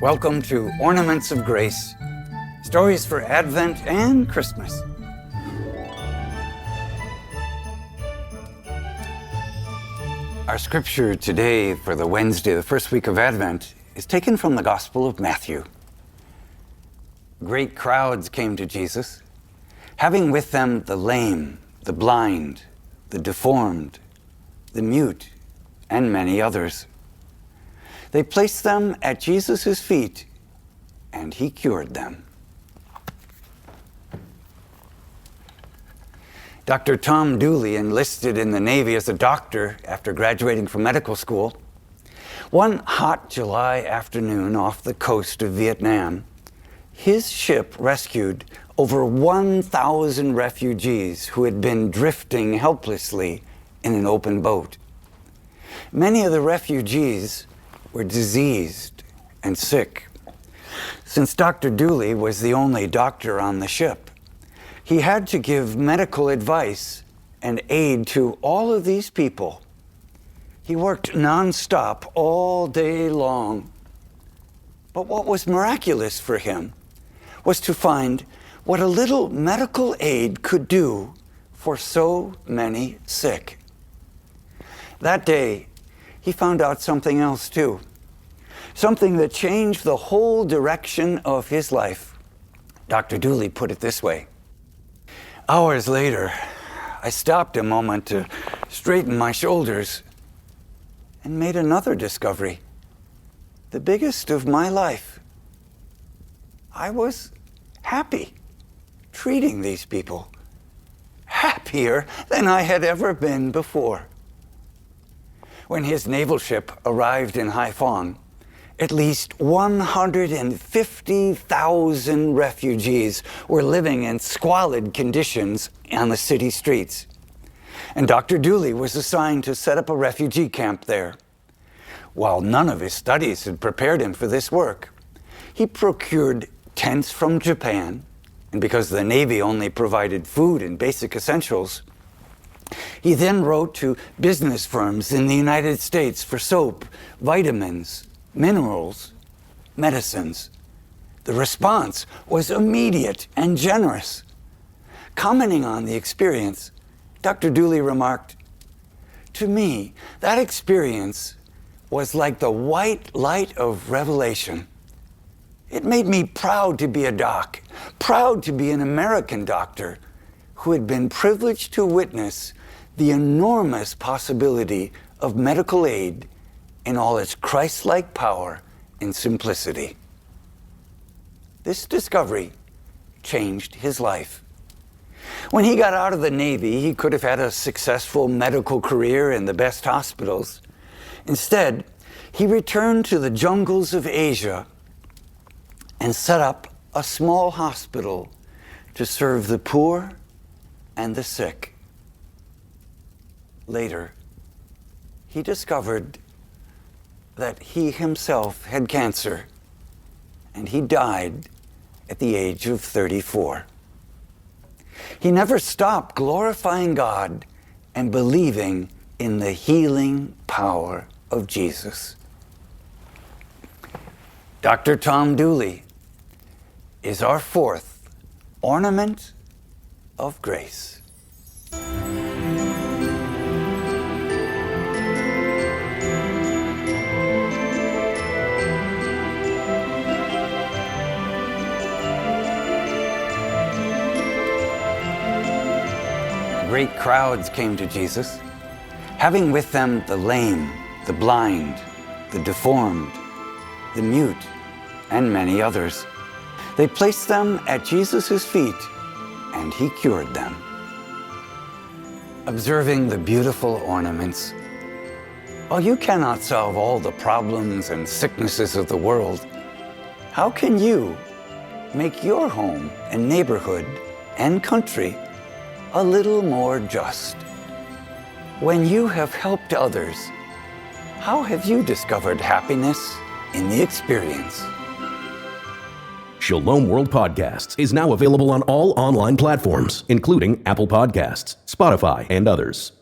Welcome to Ornaments of Grace, stories for Advent and Christmas. Our scripture today for the Wednesday, the first week of Advent, is taken from the Gospel of Matthew. Great crowds came to Jesus, having with them the lame, the blind, the deformed, the mute, and many others. They placed them at Jesus' feet, and he cured them. Dr. Tom Dooley enlisted in the Navy as a doctor after graduating from medical school. One hot July afternoon off the coast of Vietnam, his ship rescued over 1,000 refugees who had been drifting helplessly in an open boat. Many of the refugees were diseased and sick. Since Dr. Dooley was the only doctor on the ship, he had to give medical advice and aid to all of these people. He worked nonstop all day long. But what was miraculous for him was to find what a little medical aid could do for so many sick. That day, he found out something else too, something that changed the whole direction of his life. Dr. Dooley put it this way: hours later, I stopped a moment to straighten my shoulders and made another discovery, the biggest of my life. I was happy treating these people, happier than I had ever been before. When his naval ship arrived in Haiphong, at least 150,000 refugees were living in squalid conditions on the city streets. And Dr. Dooley was assigned to set up a refugee camp there. While none of his studies had prepared him for this work, he procured tents from Japan, and because the Navy only provided food and basic essentials, he then wrote to business firms in the United States for soap, vitamins, minerals, medicines. The response was immediate and generous. Commenting on the experience, Dr. Dooley remarked, "To me, that experience was like the white light of revelation. It made me proud to be a doc, proud to be an American doctor who had been privileged to witness the enormous possibility of medical aid in all its Christ-like power and simplicity." This discovery changed his life. When he got out of the Navy, he could have had a successful medical career in the best hospitals. Instead, he returned to the jungles of Asia and set up a small hospital to serve the poor and the sick. Later, he discovered that he himself had cancer, and he died at the age of 34. He never stopped glorifying God and believing in the healing power of Jesus. Dr. Tom Dooley is our fourth ornament of grace. Great crowds came to Jesus, having with them the lame, the blind, the deformed, the mute, and many others. They placed them at Jesus' feet, and he cured them. Observing the beautiful ornaments, while you cannot solve all the problems and sicknesses of the world, how can you make your home and neighborhood and country a little more just? When you have helped others, how have you discovered happiness in the experience? Shalom World Podcasts is now available on all online platforms, including Apple Podcasts, Spotify, and others.